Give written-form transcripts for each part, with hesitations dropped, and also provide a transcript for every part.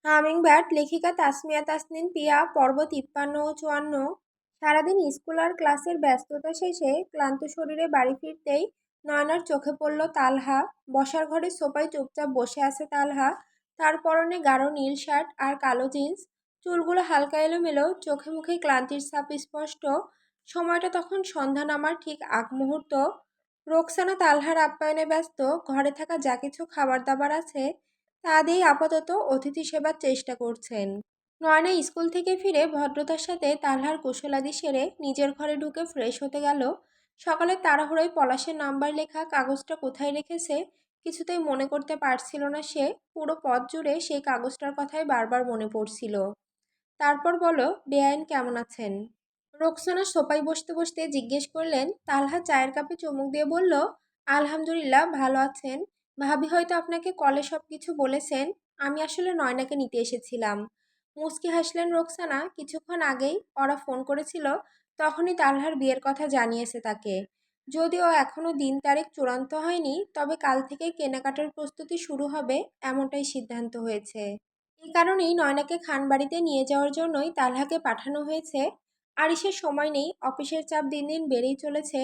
Hummingbird লেখিকা তাসমিয়া তাসনিন পিয়া পর্ব ৫৩ ও ৫৪। সারাদিন স্কুল আর ক্লাসের ব্যস্ততা শেষে ক্লান্ত শরীরে বাড়ি ফিরতেই নয়নার চোখে পড়ল তালহা। বসার ঘরে সোফায় চুপচাপ বসে আছে তালহা। তার পরনে গাঢ় নীল শার্ট আর কালো জিন্স, চুলগুলো হালকা এলোমেলো, চোখে মুখে ক্লান্তির ছাপ স্পষ্ট। সময়টা তখন সন্ধ্যা নামার ঠিক আগ মুহূর্ত। রোকসানা তালহার আপ্যায়নে ব্যস্ত। ঘরে থাকা যা কিছু খাবার দাবার আছে তা দিয়েই আপাতত অতিথি সেবার চেষ্টা করছেন। নয়না স্কুল থেকে ফিরে ভদ্রতার সাথে তালহার কুশলাদি সেরে নিজের ঘরে ঢুকে ফ্রেশ হতে গেল। সকালে তাড়াহুড়োয় পলাশের নাম্বার লেখা কাগজটা কোথায় রেখেছে কিছুতেই মনে করতে পারছিল না সে। পুরো পথ জুড়ে সেই কাগজটার কথাই বারবার মনে পড়ছিল। তারপর বলো, বেআইন কেমন আছেন? রোকসানা সোফায় বসতে বসতে জিজ্ঞেস করলেন। তালহা চায়ের কাপে চুমুক দিয়ে বলল, আলহামদুলিল্লাহ ভালো আছেন। ভাবি হয়তো আপনাকে কলে সব কিছু বলেছেন। আমি আসলে নয়নাকে নিতে এসেছিলাম। মুচকি হাসলেন রোকসানা। কিছুক্ষণ আগেই ওরা ফোন করেছিল, তখনই তালহার বিয়ের কথা জানিয়েছে তাকে। যদিও এখনও দিন তারিখ চূড়ান্ত হয়নি, তবে কাল থেকে কেনাকাটার প্রস্তুতি শুরু হবে এমনটাই সিদ্ধান্ত হয়েছে। এই কারণেই নয়নাকে খানবাড়িতে নিয়ে যাওয়ার জন্যই তালহাকে পাঠানো হয়েছে। আরিশের সময় নেই, অফিসের চাপ দিন দিন বেড়েই চলেছে।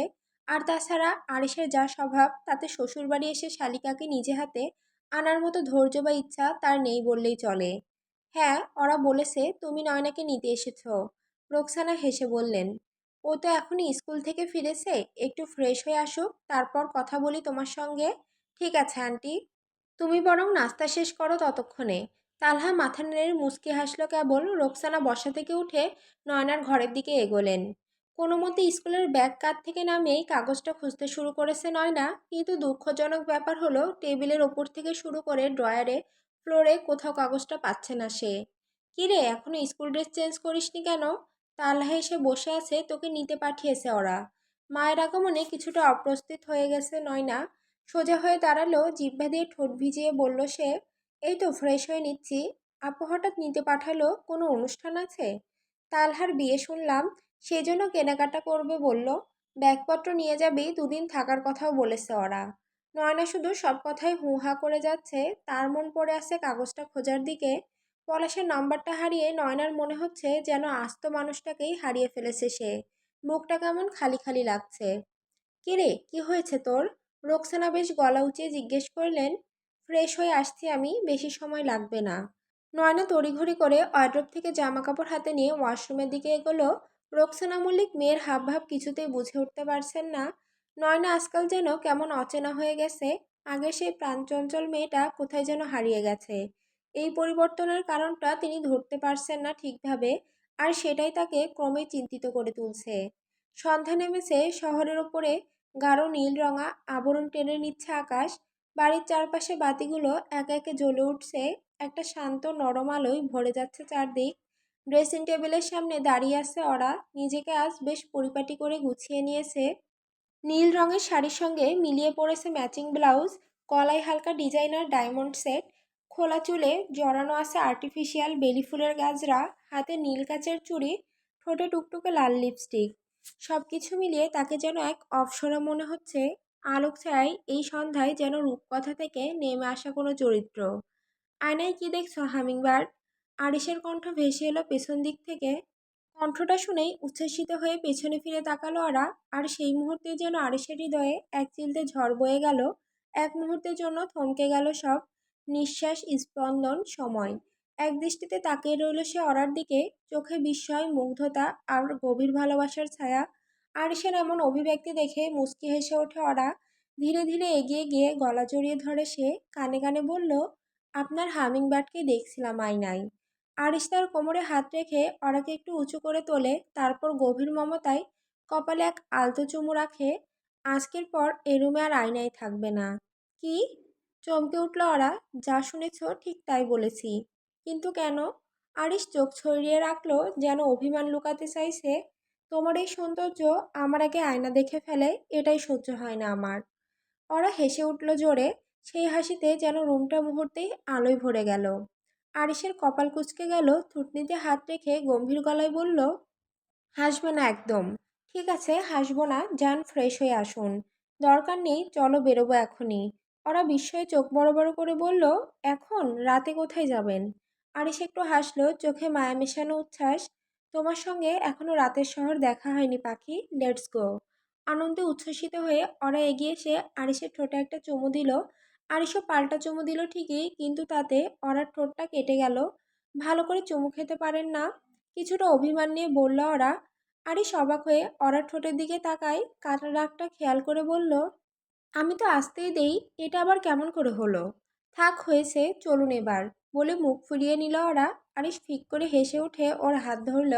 আর তাছাড়া আরিশের যা স্বভাব, তাতে শ্বশুরবাড়ি এসে শালিকাকে নিজে হাতে আনার মতো ধৈর্য বা ইচ্ছা তার নেই বললেই চলে। হ্যাঁ, ওরা বলেছে তুমি নয়নাকে নিতে এসেছো। রোকসানা হেসে বললেন। ও তো এখনই স্কুল থেকে ফিরেছে, একটু ফ্রেশ হয়ে আসুক, তারপর কথা বলি তোমার সঙ্গে। ঠিক আছে আন্টি, তুমি বরং নাস্তা শেষ করো ততক্ষণে। তালহা মাথা নেড়ে মুচকি হাসল কেবল। রোকসানা বসা থেকে উঠে নয়নার ঘরের দিকে এগোলেন। কোনো মতে স্কুলের ব্যাগ কাঁধ থেকে নামিয়েই কাগজটা খুঁজতে শুরু করেছে নয়না। কিন্তু দুঃখজনক ব্যাপার হলো, টেবিলের ওপর থেকে শুরু করে ড্রয়ারে, ফ্লোরে কোথাও কাগজটা পাচ্ছে না সে। কিরে, এখনো স্কুল ড্রেস চেঞ্জ করিসনি কেন? তালহা এসে বসে আছে, তোকে নিতে পাঠিয়েছে ওরা। মায়ের আগমনে কিছুটা অপ্রস্তুত হয়ে গেছে নয়না। সোজা হয়ে দাঁড়ালো, জিহ্বা দিয়ে ঠোঁট ভিজিয়ে বলল সে, এই তো ফ্রেশ হয়ে নিচ্ছি। আপু হঠাৎ নিতে পাঠালো, কোনো অনুষ্ঠান আছে? তালহার বিয়ে শুনলাম, সেই জন্য কেনাকাটা করবে বলল। ব্যাগপত্র নিয়ে যাবি, দুদিন থাকার কথাও বলেছে ওরা। নয়না শুধু সব কথায় হু হা করে যাচ্ছে। তার মন পড়ে আছে কাগজটা খোঁজার দিকে। পলাশের নাম্বারটা হারিয়ে নয়নার মনে হচ্ছে যেন আস্ত মানুষটাকেই হারিয়ে ফেলেছে সে। বুকটা কেমন খালি খালি লাগছে। কিরে, কি হয়েছে তোর? রোকসানা বেশ গলা উঁচিয়ে জিজ্ঞেস করলেন। ফ্রেশ হয়ে আসছি আমি, বেশি সময় লাগবে না। নয়না তড়িঘড়ি করে ওয়ার্ড্রোব থেকে জামা কাপড় হাতে নিয়ে ওয়াশরুমের দিকে এগোলো। রোকসানা মল্লিক মেয়ের হাবভাব কিছুতেই বুঝে উঠতে পারছেন না। নয়না আজকাল যেন কেমন অচেনা হয়ে গেছে। আগে সেই প্রাণচঞ্চল মেয়েটা কোথায় যেন হারিয়ে গেছে। এই পরিবর্তনের কারণটা তিনি ধরতে পারছেন না ঠিকভাবে। আর সেটাই তাকে ক্রমেই চিন্তিত করে তুলছে। সন্ধ্যা নেমেছে, শহরের ওপরে গাঢ় নীল রঙা আবরণ টেনে নিচ্ছে আকাশ। বাড়ির চারপাশে বাতিগুলো একে একে জ্বলে উঠছে। একটা শান্ত নরম আলোয় ভরে যাচ্ছে চারদিক। ড্রেসিং টেবিলের সামনে দাঁড়িয়ে আছে ওরা। নিজেকে আজ বেশ পরিপাটি করে গুছিয়ে নিয়েছে। নীল রঙের শাড়ির সঙ্গে মিলিয়ে পড়েছে ম্যাচিং ব্লাউজ, গলায় হালকা ডিজাইনার ডায়মন্ড সেট, খোলা চুলে জড়ানো আছে আর্টিফিশিয়াল বেলি ফুলের গাজরা, হাতে নীল কাচের চুড়ি, ঠোঁটে টুকটুকে লাল লিপস্টিক। সব কিছু মিলিয়ে তাকে যেন এক অপ্সরা মনে হচ্ছে। আলোক ছায় এই সন্ধ্যায় যেন রূপকথা থেকে নেমে আসা কোনো চরিত্র। আয়নায় কি দেখছো হামিংবার্ড? আরিশের কণ্ঠ ভেসে এলো পেছন দিক থেকে। কণ্ঠটা শুনেই উচ্ছ্বসিত হয়ে পেছনে ফিরে তাকালো ওরা। আর সেই মুহূর্তে যেন আরিশের হৃদয়ে এক চিলতে ঝড় বয়ে গেল। এক মুহূর্তের জন্য থমকে গেল সব, নিঃশ্বাস, স্পন্দন, সময়। এক দৃষ্টিতে তাকিয়ে রইল সে ওরার দিকে, চোখে বিস্ময়, মুগ্ধতা আর গভীর ভালোবাসার ছায়া। আরিশের এমন অভিব্যক্তি দেখে মুচকি হেসে ওঠে ওরা। ধীরে ধীরে এগিয়ে গিয়ে গলা জড়িয়ে ধরে সে, কানে কানে বলল, আপনার হামিংবার্ডকে দেখছিলাম আয়নায়। আরিশ তার কোমরে হাত রেখে ওরাকে একটু উঁচু করে তোলে, তারপর গভীর মমতায় কপালে এক আলতো চুমু রাখে। আজকের পর এ রুমে আর আয়নায় থাকবে না। কি? চমকে উঠল ওরা। যা শুনেছ ঠিক তাই বলেছি। কিন্তু কেন? আরিশ চোখ ছড়িয়ে রাখলো, যেন অভিমান লুকাতে চাইছে। তোমার এই সৌন্দর্য আমার আগে আয়না দেখে ফেলে, এটাই সহ্য হয় না আমার। ওরা হেসে উঠল জোরে। সেই হাসিতে যেন রুমটা মুহূর্তেই আলোয় ভরে গেল। আরিশের কপাল কুঁচকে গেল, থুতনিতে হাত রেখে গম্ভীর গলায় বলল, হাসবে না একদম। ঠিক আছে, হাসবো না, যান ফ্রেশ হয়ে আসুন। দরকার নেই, চলো বেরোবো এখনই। ওরা বিস্ময়ে চোখ বড় বড় করে বলল, এখন? রাতে কোথায় যাবেন? আরিশ একটু হাসলো, চোখে মায়া মেশানো উচ্ছ্বাস। তোমার সঙ্গে এখনো রাতের শহর দেখা হয়নি পাখি, লেটস গো। আনন্দে উচ্ছ্বসিত হয়ে ওরা এগিয়ে এসে আরিশের ঠোঁটে একটা চুমু দিল। আরিশও পাল্টা চুমু দিল ঠিকই, কিন্তু তাতে ওরার ঠোঁটটা কেটে গেল। ভালো করে চুমু খেতে পারেন না? কিছুটা অভিমান নিয়ে বলল ওরা। আরিশ অবাক হয়ে ওরার ঠোঁটের দিকে তাকায়, কাটা দাগটা খেয়াল করে বলল, আমি তো আসতেই দেই, এটা আবার কেমন করে হলো? থাক হয়েছে, চলুন এবার, বলে মুখ ফিরিয়ে নিল ওরা। আরিশ ফিক করে হেসে উঠে ওর হাত ধরল।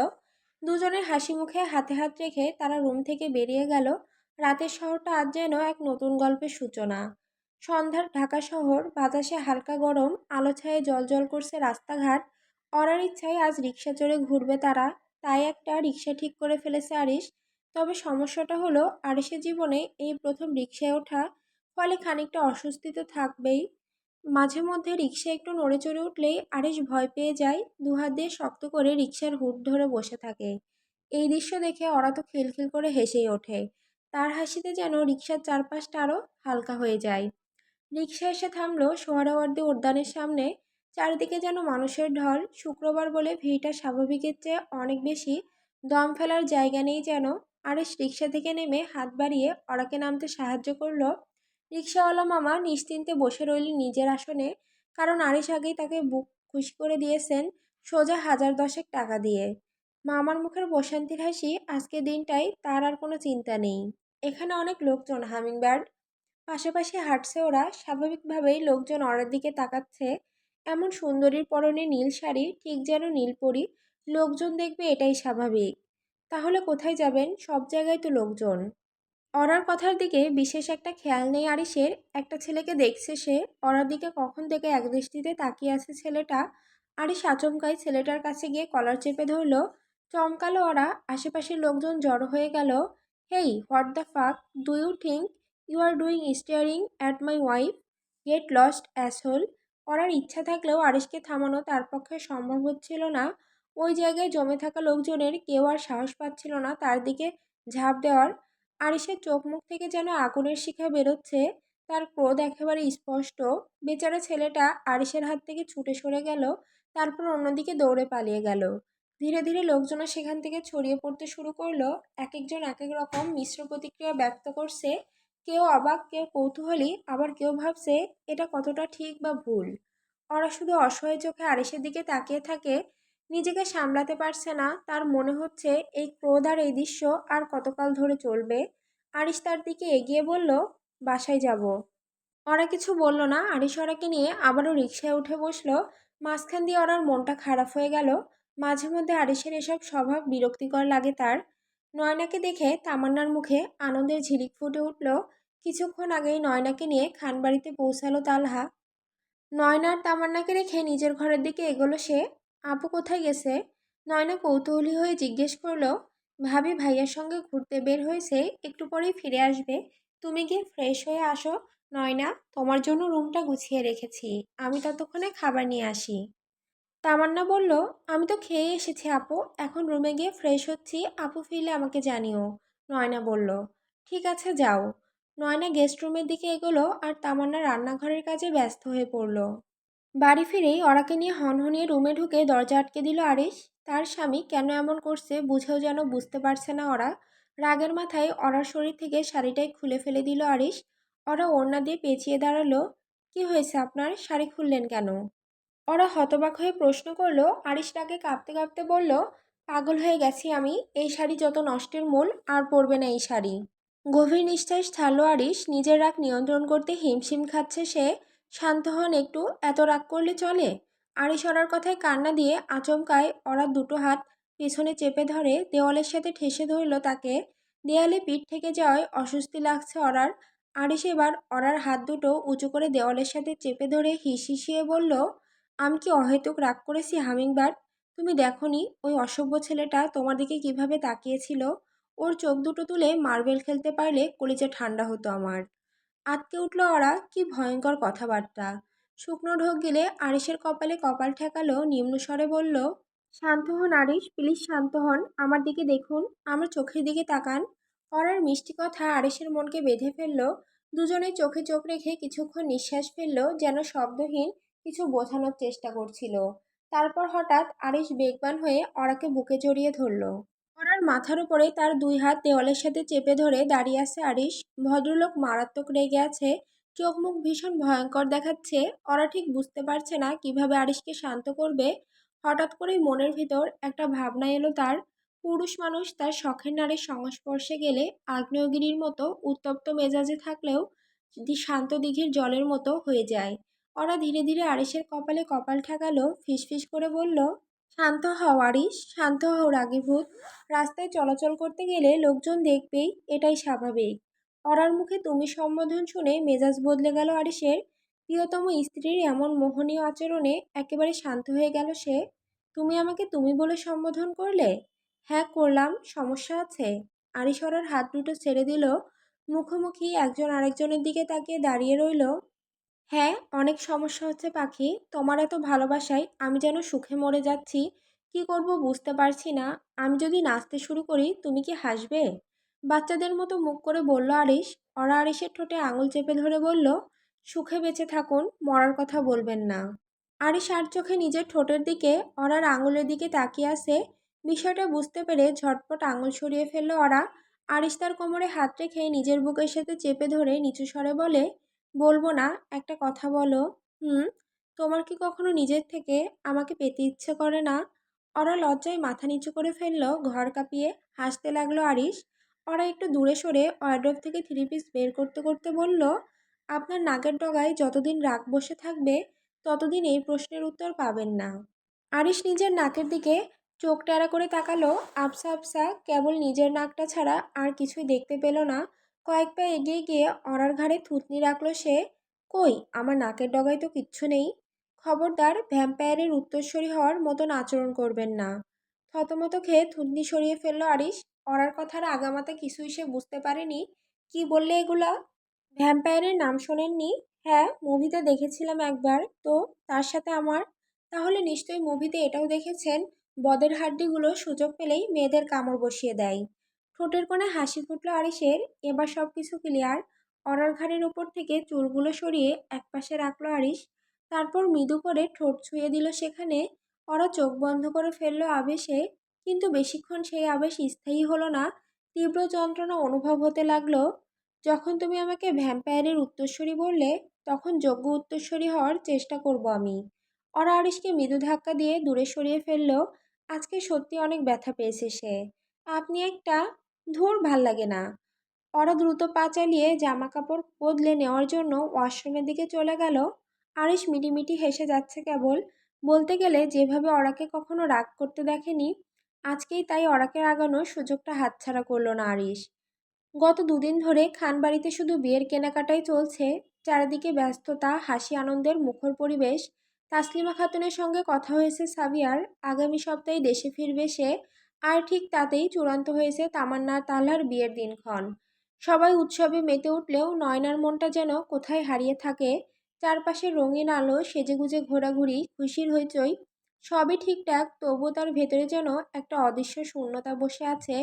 দুজনের হাসি মুখে হাতে হাত রেখে তারা রুম থেকে বেরিয়ে গেল। রাতের শহরটা আজ যেন এক নতুন গল্পের সূচনা। সন্ধ্যার ঢাকা শহর, বাতাসে হালকা গরম, আলো ছায়ে জলজল করছে রাস্তাঘাট। অরার ইচ্ছায় আজ রিক্সা চড়ে ঘুরবে তারা, তাই একটা রিক্সা ঠিক করে ফেলেছে আরিশ। তবে সমস্যাটা হলো, আরিশের জীবনে এই প্রথম রিকশায় ওঠা, ফলে খানিকটা অস্বস্তি তো থাকবেই। মাঝে মধ্যে রিকশা একটু নড়ে চড়ে উঠলেই আরিশ ভয় পেয়ে যায়, দুহাত দিয়ে শক্ত করে রিকশার হুড ধরে বসে থাকে। এই দৃশ্য দেখে ওরা তো খিলখিল করে হেসেই ওঠে। তার হাসিতে যেন রিকশার চারপাশটা আরও হালকা হয়ে যায়। রিকশা এসে থামলো সোহরাওয়ার্দী উদ্যানের সামনে। চারিদিকে যেন মানুষের ঢল। শুক্রবার বলে ভিড়টা স্বাভাবিকের চেয়ে অনেক বেশি। দম ফেলার জায়গা নেই যেন। আরিশ রিকশা থেকে নেমে হাত বাড়িয়ে ওরাকে নামতে সাহায্য করলো। রিকশাওয়ালা মামা নিশ্চিন্তে বসে রইলেন নিজের আসনে, কারণ আরিশ আগেই তাকে বুক খুশি করে দিয়েছেন সোজা 1010 টাকা দিয়ে। মামার মুখের প্রশান্তির হাসি, আজকের দিনটাই তার আর কোনো চিন্তা নেই। এখানে অনেক লোকজন, হামিংবার্ড। পাশাপাশি হাঁটছে ওরা, স্বাভাবিকভাবেই লোকজন ওরার দিকে তাকাচ্ছে। এমন সুন্দরীর পরনে নীল শাড়ি, ঠিক যেন নীলপরী। লোকজন দেখবে, এটাই স্বাভাবিক। তাহলে কোথায় যাবেন? সব জায়গায় তো লোকজন। অরার কথার দিকে বিশেষ একটা খেয়াল নেই আরিশের। একটা ছেলেকে দেখছে সে, অরার দিকে কখন থেকে একদৃষ্টিতে তাকিয়ে আছে ছেলেটা। আরিশ আচমকাই ছেলেটার কাছে গিয়ে কলার চেপে ধরলো। চমকালো ওরা, আশেপাশের লোকজন জড়ো হয়ে গেল। Hey, what the fuck do you think you are doing staring at my wife? Get lost asshole. ওরার ইচ্ছা থাকলেও আরিশকে থামানো তার পক্ষে সম্ভব হচ্ছিল না। ওই জায়গায় জমে থাকা লোকজনের কেউ আর সাহস পাচ্ছিল না তার দিকে ঝাঁপ দেওয়ার। আরিশের চোখ মুখ থেকে যেন আগুনের শিখা বেরোচ্ছে। তার ক্রোধ একেবারে স্পষ্ট। বেচারা ছেলেটা আরিশের হাত থেকে ছুটে সরে গেল, তারপর অন্যদিকে দৌড়ে পালিয়ে গেল। ধীরে ধীরে লোকজনও সেখান থেকে ছড়িয়ে পড়তে শুরু করলো। এক একজন এক এক রকম মিশ্র প্রতিক্রিয়া ব্যক্ত করছে। কেউ অবাক, কেউ কৌতূহলী, আবার কেউ ভাবছে এটা কতটা ঠিক বা ভুল। ওরা শুধু অসহায় চোখে আরিশের দিকে তাকিয়ে থাকে। নিজেকে সামলাতে পারছে না, তার মনে হচ্ছে এই ক্রোধ আর এই দৃশ্য আর কতকাল ধরে চলবে। আরিশ তার দিকে এগিয়ে বলল, বাসায় যাব। ওরা কিছু বলল না। আরিশ ওরাকে নিয়ে আবারও রিকশায় উঠে বসলো। মাঝখান দিয়ে ওরার মনটা খারাপ হয়ে গেল। মাঝে মধ্যে আরিশের এসব স্বভাব বিরক্তিকর লাগে তার। নয়নাকে দেখে তামান্নার মুখে আনন্দের ঝিলিক ফুটে উঠল। কিছুক্ষণ আগেই নয়নাকে নিয়ে খানবাড়িতে পৌঁছালো তালহা। নয়না আর তামান্নাকে রেখে নিজের ঘরের দিকে এগোলো সে। আপু কোথায় গেছে? নয়না কৌতূহলী হয়ে জিজ্ঞেস করলো। ভাবি ভাইয়ার সঙ্গে ঘুরতে বের হয়েছে, একটু পরেই ফিরে আসবে। তুমি গিয়ে ফ্রেশ হয়ে আসো। নয়না, তোমার জন্য রুমটা গুছিয়ে রেখেছি, আমি ততক্ষণে খাবার নিয়ে আসি। তামান্না বলল, আমি তো খেয়ে এসেছি আপু, এখন রুমে গিয়ে ফ্রেশ হচ্ছি, আপু ফিরলে আমাকে জানিও। নয়না বলল, ঠিক আছে যাও। নয়না গেস্ট রুমের দিকে এগোলো আর তামান্না রান্নাঘরের কাজে ব্যস্ত হয়ে পড়ল। বাড়ি ফিরেই ওরাকে নিয়ে হনহনিয়ে রুমে ঢুকে দরজা আটকে দিল আরিশ। তার স্বামী কেন এমন করছে বুঝেও যেন বুঝতে পারছে না ওরা। রাগের মাথায় ওরার শরীর থেকে শাড়িটাই খুলে ফেলে দিল আরিশ। ওরা ওড়না দিয়ে পেঁচিয়ে দাঁড়ালো। কি হয়েছে আপনার, শাড়ি খুললেন কেন? ওরা হতবাক হয়ে প্রশ্ন করলো। আরিশ রাগে কাঁপতে কাঁপতে বলল, পাগল হয়ে গেছি আমি, এই শাড়ি যত নষ্টের মূল, আর পরবে না এই শাড়ি। গভীর নিঃশ্বাস ছাড়ল আরিশ। নিজের রাগ নিয়ন্ত্রণ করতে হিমশিম খাচ্ছে সে। শান্ত হন একটু, এত রাগ করলে চলে? আরিশ ওরার কথায় কান্না দিয়ে আচমকায় ওরা দুটো হাত পেছনে চেপে ধরে দেওয়ালের সাথে ঠেসে ধরল তাকে। দেয়ালে পিঠ থেকে যাওয়ায় অস্বস্তি লাগছে ওরার। আরিশ এবার ওরার হাত দুটো উঁচু করে দেওয়ালের সাথে চেপে ধরে হিসিয়ে বলল, আমি কি অহেতুক রাগ করেছি হামিংবার্ড? তুমি দেখোনি ওই অসভ্য ছেলেটা তোমার দিকে কিভাবে তাকিয়েছিল? ওর চোখ দুটো তুলে মার্বেল খেলতে পারলে কলিজা ঠান্ডা হতো আমার। আঁতকে উঠল ওরা, কি ভয়ঙ্কর কথাবার্তা। শুকনো ঢোক গিলে আরিশের কপালে কপাল ঠেকালো, নিম্নস্বরে বলল, শান্ত হন আরিশ, প্লিজ শান্ত হন, আমার দিকে দেখুন, আমার চোখের দিকে তাকান। ওরার মিষ্টি কথা আরিশের মনকে বেঁধে ফেলল। দুজনে চোখে চোখ রেখে কিছুক্ষণ নিঃশ্বাস ফেলল, যেন শব্দহীন কিছু বোঝানোর চেষ্টা করছিল। তারপর হঠাৎ আরিশ বেগবান হয়ে অরাকে বুকে জড়িয়ে ধরল। অরার মাথার উপরে তার দুই হাত দেওয়ালের সাথে চেপে ধরে দাঁড়িয়ে আছে আরিশ। ভদ্রলোক মারাত্মক রেগে আছে, চোখ মুখ ভীষণ ভয়ঙ্কর দেখাচ্ছে। ওরা ঠিক বুঝতে পারছে না কিভাবে আরিশকে শান্ত করবে। হঠাৎ করেই মনের ভিতর একটা ভাবনা এলো তার। পুরুষ মানুষ তার শখের নারীর সংস্পর্শে গেলে আগ্নেয়গিরির মতো উত্তপ্ত মেজাজে থাকলেও শান্ত দিঘির জলের মতো হয়ে যায়। ওরা ধীরে ধীরে আরিশের কপালে কপাল ঠেকালো, ফিসফিস করে বলল, শান্ত হও আরিশ, শান্ত হও রাগীভূত। রাস্তায় চলাচল করতে গেলে লোকজন দেখবেই, এটাই স্বাভাবিক। অরার মুখে তুমি সম্বোধন শুনে মেজাজ বদলে গেল আরিশের। প্রিয়তম স্ত্রীর এমন মোহনীয় আচরণে একেবারে শান্ত হয়ে গেল সে। তুমি আমাকে তুমি বলে সম্বোধন করলে? হ্যাঁ করলাম, সমস্যা আছে? আরিশ অরার হাত দুটো ছেড়ে দিল। মুখোমুখি একজন আরেকজনের দিকে তাকিয়ে দাঁড়িয়ে রইল। হ্যাঁ, অনেক সমস্যা হচ্ছে পাখি। তোমার এত ভালোবাসায় আমি যেন সুখে মরে যাচ্ছি। কি করব বুঝতে পারছি না। আমি যদি নাচতে শুরু করি তুমি কি হাসবে? বাচ্চাদের মতো মুখ করে বলল আরিশ। ওরা আরিশের ঠোঁটে আঙুল চেপে ধরে বলল, সুখে বেঁচে থাকুন, মরার কথা বলবেন না। আরিশ আর চোখে নিজের ঠোঁটের দিকে অরার আঙুলের দিকে তাকিয়ে আছে। বিষয়টা বুঝতে পেরে ঝটপট আঙুল সরিয়ে ফেলল ওরা। আরিশ তার কোমরে হাত রেখে নিজের বুকের সাথে চেপে ধরে নিচু স্বরে বলে, বলবো না, একটা কথা বলো। হুম। তোমার কি কখনো নিজের থেকে আমাকে পেতে ইচ্ছে করে না? ওরা লজ্জায় মাথা নিচু করে ফেললো, ঘর কাঁপিয়ে হাসতে লাগলো আরিশ। ওরা একটু দূরে সরে ওয়ার্ড্রোব থেকে থ্রি পিস বের করতে করতে বলল, আপনার নাকের ডগায় যতদিন রাগ বসে থাকবে ততদিন এই প্রশ্নের উত্তর পাবেন না। আরিশ নিজের নাকের দিকে চোখ টেরা করে তাকালো। আবসা আবসা কেবল নিজের নাকটা ছাড়া আর কিছুই দেখতে পেল না। কয়েক পা এগিয়ে গিয়ে অরার ঘাড়ে থুতনি রাখলো সে। কই, আমার নাকের ডগায় তো কিচ্ছু নেই। খবরদার ভ্যাম্পায়ারের উত্তরসূরি হওয়ার মতন আচরণ করবেন না। থতমত খেয়ে থুতনি সরিয়ে ফেলল আরিশ। অরার কথার আগামাথা কিছুই সে বুঝতে পারেনি। কি বললে এগুলা? ভ্যাম্পায়ারের নাম শোনেননি? হ্যাঁ, মুভিতে দেখেছিলাম একবার তো। তার সাথে আমার। তাহলে নিশ্চয়ই মুভিতে এটাও দেখেছেন, বদের হাড্ডিগুলো সুযোগ পেলেই মেয়েদের কামড় বসিয়ে দেয়। ঠোঁটের কোণে হাসি ফুটল আরিশের। এবার সব কিছু ক্লিয়ার। অরার ঘাড়ের ওপর থেকে চুলগুলো সরিয়ে একপাশে রাখলো আরিশ। তারপর মৃদু করে ঠোঁট ছুঁয়ে দিল সেখানে। অরা চোখ বন্ধ করে ফেলল আবেশে। কিন্তু বেশিক্ষণ সেই আবেশ স্থায়ী হলো না। তীব্র যন্ত্রণা অনুভব হতে লাগলো। যখন তুমি আমাকে ভ্যাম্পায়ারের উত্তরসূরি বললে, তখন যোগ্য উত্তরসূরি হওয়ার চেষ্টা করব আমি। ওরা আরিশকে মৃদু ধাক্কা দিয়ে দূরে সরিয়ে ফেলল। আজকে সত্যি অনেক ব্যথা পেয়েছে সে। আপনি একটা, ধুর ভাল লাগে না। ওরা দ্রুত পা চালিয়ে জামা কাপড় বদলে নেওয়ার জন্য ওয়াশরুমের দিকে চলে গেল। আরিশ মিটিমিটি হেসে যাচ্ছে কেবল। বলতে গেলে যেভাবে ওরাকে কখনো রাগ করতে দেখেনি, আজকেই তাই ওরাকে রাগানোর সুযোগটা হাতছাড়া করলো না আরিশ। গত দুদিন ধরে খানবাড়িতে শুধু বিয়ের কেনাকাটাই চলছে। চারিদিকে ব্যস্ততা, হাসি আনন্দের মুখর পরিবেশ। তাসলিমা খাতুনের সঙ্গে কথা হয়েছে সাবিয়ার, আগামী সপ্তাহে দেশে ফিরবে সে। আর ঠিক তাতেই চূড়ান্ত হয়েছে তামান্না আর তালহার বিয়ের দিনক্ষণ। সবাই উৎসবে মেতে উঠলেও নয়নার মনটা যেন কোথায় হারিয়ে থাকে। চারপাশে রঙিন আলো, সেজেগুজে ঘোরাঘুরি, খুশির হইচই, সবই ঠিকঠাক, তবুও তার ভেতরে যেন একটা অদৃশ্য শূন্যতা বসে আছে।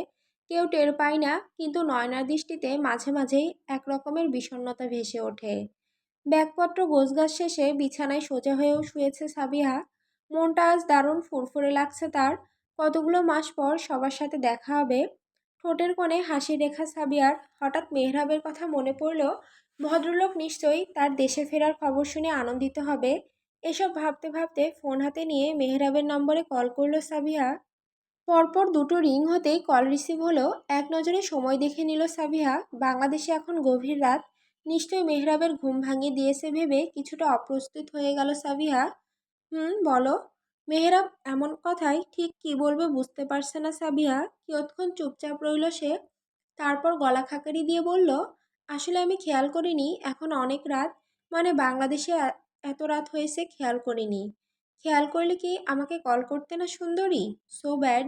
কেউ টের পায় না, কিন্তু নয়নার দৃষ্টিতে মাঝে মাঝেই এক রকমের বিষণ্ণতা ভেসে ওঠে। ব্যাগপত্র গোছগাছ শেষে বিছানায় সোজা হয়েও শুয়েছে সাবিহা। মনটা আজ দারুণ ফুরফুরে লাগছে তার। কতগুলো মাস পর সবার সাথে দেখা হবে। ঠোঁটের কোণে হাসি রেখা সাবিয়ার। হঠাৎ মেহরাবের কথা মনে পড়ল। ভদ্রলোক নিশ্চয়ই তার দেশে ফেরার খবর শুনে আনন্দিত হবে। এসব ভাবতে ভাবতে ফোন হাতে নিয়ে মেহরাবের নম্বরে কল করল সাবিহা। পরপর দুটো রিং হতেই কল রিসিভ হলো। এক নজরে সময় দেখে নিল সাবিহা। বাংলাদেশে এখন গভীর রাত। নিশ্চয়ই মেহরাবের ঘুম ভাঙিয়ে দিয়েছে ভেবে কিছুটা অপ্রস্তুত হয়ে গেল সাবিহা। হুম, বলো। মেহরাব এমন কথায় ঠিক কি বলবে বুঝতে পারছে না সাবিহা। কিয়ৎক্ষণ চুপচাপ রইল সে। তারপর গলা খাকারি দিয়ে বলল, আসলে আমি খেয়াল করিনি এখন অনেক রাত। মানে বাংলাদেশে এত রাত হয়েছে খেয়াল করিনি। খেয়াল করলে কি আমাকে কল করতে না সুন্দরী? So bad.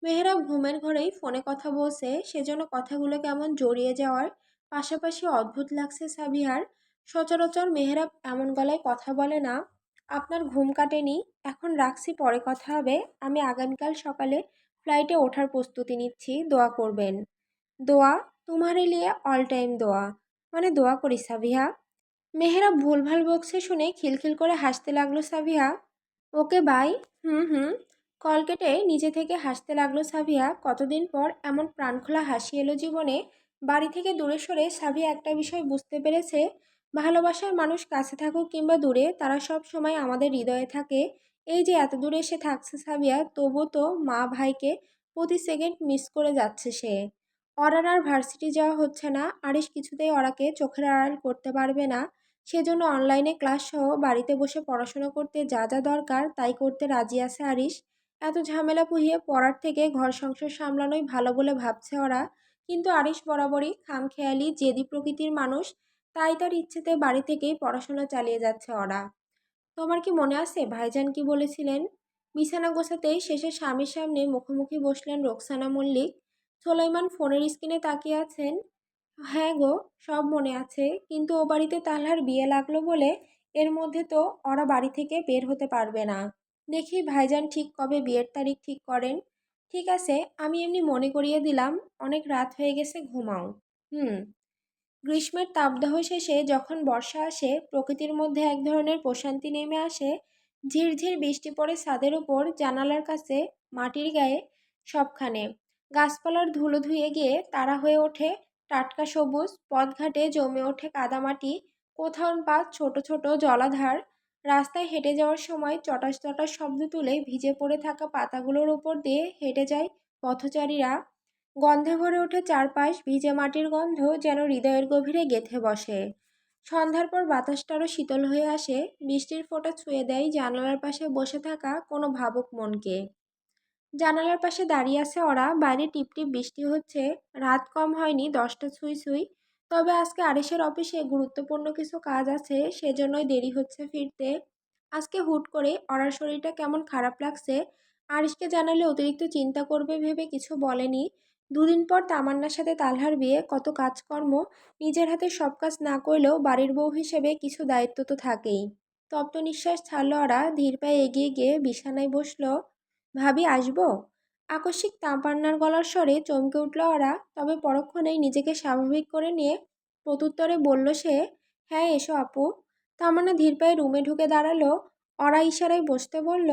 মেহরাব ঘুমের ঘরেই ফোনে কথা বলছে, সেজন্য কথাগুলো কেমন জড়িয়ে যাওয়ার পাশাপাশি অদ্ভুত লাগছে সাবিহার। সচরাচর মেহরাব এমন গলায় কথা বলে না। আপনার ঘুম কাটেনি? এখন রাখছি, পরে কথা হবে। আমি আগামীকাল সকালে ফ্লাইটে ওঠার প্রস্তুতি নিচ্ছি, দোয়া করবেন। দোয়া? তোমারে লিয়ে অল টাইম দোয়া। মানে দোয়া করি সাবিহা। মেহেরা ভুলভাল বকছে শুনে খিলখিল করে হাসতে লাগলো সাবিহা। Okay bye. হুম হুম। কল কেটে নিজে থেকে হাসতে লাগলো সাভিয়া। কতদিন পর এমন প্রাণখোলা হাসি এলো জীবনে। বাড়ি থেকে দূরে সরে সাভিয়া একটা বিষয় বুঝতে পেরেছে, ভালোবাসার মানুষ কাছে থাকুক কিংবা দূরে, তারা সব সময় আমাদের হৃদয়ে থাকে। এই যে এত দূরে এসে থাকছে সাভিয়া, তবু তো মা ভাইকে প্রতি সেকেন্ড মিস করে যাচ্ছে সে। অরার আর ভার্সিটি যাওয়া হচ্ছে না, আরিশ কিছুতেই অরাকে চোখের আড়াল করতে পারবে না। সেজন্য অনলাইনে ক্লাস সহ বাড়িতে বসে পড়াশোনা করতে যা যা দরকার তাই করতে রাজি আছে আরিশ। এত ঝামেলা পুহিয়ে পড়ার থেকে ঘর সংসার সামলানোই ভালো বলে ভাবছে ওরা। কিন্তু আরিশ বরাবরই খামখেয়ালি জেদি প্রকৃতির মানুষ, তাই তার ইচ্ছেতে বাড়ি থেকেই পড়াশোনা চালিয়ে যাচ্ছে ওরা। তোমার কি মনে আছে ভাইজান কি বলেছিলেন? বিছানা গোছাতেই শেষে স্বামীর সামনে মুখোমুখি বসলেন রোকসানা মল্লিক। সোলাইমান ফোনের স্ক্রিনে তাকিয়ে আছেন। হ্যাঁ গো, সব মনে আছে, কিন্তু ও বাড়িতে তালহার বিয়ে লাগলো বলে এর মধ্যে তো ওরা বাড়ি থেকে বের হতে পারবে না। দেখি ভাইজান ঠিক কবে বিয়ের তারিখ ঠিক করেন। ঠিক আছে, আমি এমনি মনে করিয়ে দিলাম। অনেক রাত হয়ে গেছে, ঘুমাও। হুম। গ্রীষ্মের তাপদাহ শেষে যখন বর্ষা আসে, প্রকৃতির মধ্যে এক ধরনের প্রশান্তি নেমে আসে। ঝিরঝির বৃষ্টি পড়ে ছাদের উপর, জানালার কাছে, মাটির গায়ে, সবখানে। গাছপালার ধুলো ধুয়ে গিয়ে তারা হয়ে ওঠে টাটকা সবুজ, পথঘাটে জমে ওঠে কাদামাটি, কোথাও বা ছোট ছোট জলাধার। রাস্তায় হেঁটে যাওয়ার সময় চটাস চটাস শব্দ তুলে ভিজে পড়ে থাকা পাতাগুলোর উপর দিয়ে হেঁটে যায় পথচারীরা। গন্ধে ভরে ওঠে চারপাশ, ভিজে মাটির গন্ধ যেন হৃদয়ের গভীরে গেঁথে বসে। সন্ধ্যার পর বাতাসটা আরো শীতল হয়ে আসে, বৃষ্টির ফোঁটা ছুঁয়ে দেয় জানালার পাশে বসে থাকা কোনো ভাবুক মনকে। জানালার পাশে দাঁড়িয়ে আছে ওরা, বাইরে টিপটিপ বৃষ্টি হচ্ছে। রাত কম হয়নি, 10টা ছুঁই ছুঁই। তবে আজকে আরিশের অফিসে গুরুত্বপূর্ণ কিছু কাজ আছে, সেজন্যই দেরি হচ্ছে ফিরতে। আজকে হুট করে ওরার শরীরটা কেমন খারাপ লাগছে। আরিশকে জানালে অতিরিক্ত চিন্তা করবে ভেবে কিছু বলেনি। দুদিন পর তামান্নার সাথে তালহার বিয়ে, কত কাজকর্ম। নিজের হাতে সব কাজ না করলেও বাড়ির বউ হিসেবে কিছু দায়িত্ব তো থাকেই। তপ্ত নিঃশ্বাস ছাড়ল ওরা, ধীর পায়ে এগিয়ে গিয়ে বিছানায় বসলো। ভাবি আসবো? আকস্মিক তামান্নার গলার স্বরে চমকে উঠল ওরা, তবে পরক্ষণেই নিজেকে স্বাভাবিক করে নিয়ে প্রত্যুত্তরে বলল সে, হ্যাঁ এসো আপু। তামান্না ধীর পায়ে রুমে ঢুকে দাঁড়ালো। ওরা ইশারায় বসতে বলল,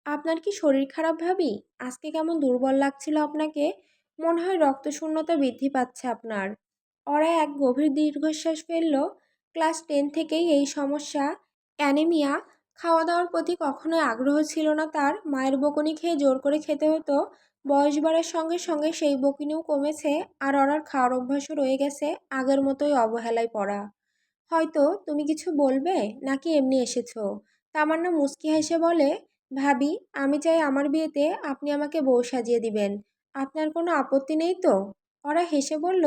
আপনার কি শরীর খারাপ ভাবি? আজকে কেমন দুর্বল লাগছিল আপনাকে। মনে হয় রক্তশূন্যতা বৃদ্ধি পাচ্ছে আপনার। ওরা এক গভীর দীর্ঘশ্বাস ফেলল। ক্লাস 10 থেকেই এই সমস্যা, অ্যানিমিয়া। খাওয়া দাওয়ার প্রতি কখনোই আগ্রহ ছিল না তার, মায়ের বকুনি খেয়ে জোর করে খেতে হতো। বয়স বাড়ার সঙ্গে সঙ্গে সেই বকুনিও কমেছে, আর ওরার খাওয়ার অভ্যাসও রয়ে গেছে আগের মতোই অবহেলায় পড়া। হয়তো তুমি কিছু বলবে, নাকি এমনি এসেছো? তামান্না মুচকি হেসে বলে, ভাবি আমি চাই আমার বিয়েতে আপনি আমাকে বউ সাজিয়ে দিবেন। আপনার কোনো আপত্তি নেই তো? ওরা হেসে বলল,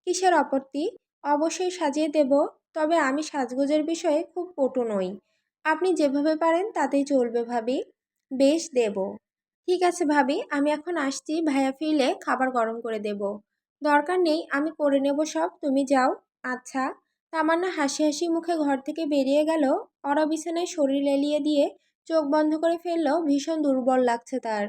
কিসের আপত্তি? অবশ্যই সাজিয়ে দেব, তবে আমি সাজগোজের বিষয়ে খুব পটু নই। আপনি যেভাবে পারেন তাতেই চলবে ভাবি। বেশ, দেব। ঠিক আছে ভাবি, আমি এখন আসছি, ভাইয়া ফিরলে খাবার গরম করে দেব। দরকার নেই, আমি করে নেব সব, তুমি যাও। আচ্ছা। তামান্না হাসি হাসি মুখে ঘর থেকে বেরিয়ে গেল। ওরা বিছানায় শরীর এলিয়ে দিয়ে চোখ বন্ধ করে ফেলল, ভীষণ দুর্বল লাগছে তার।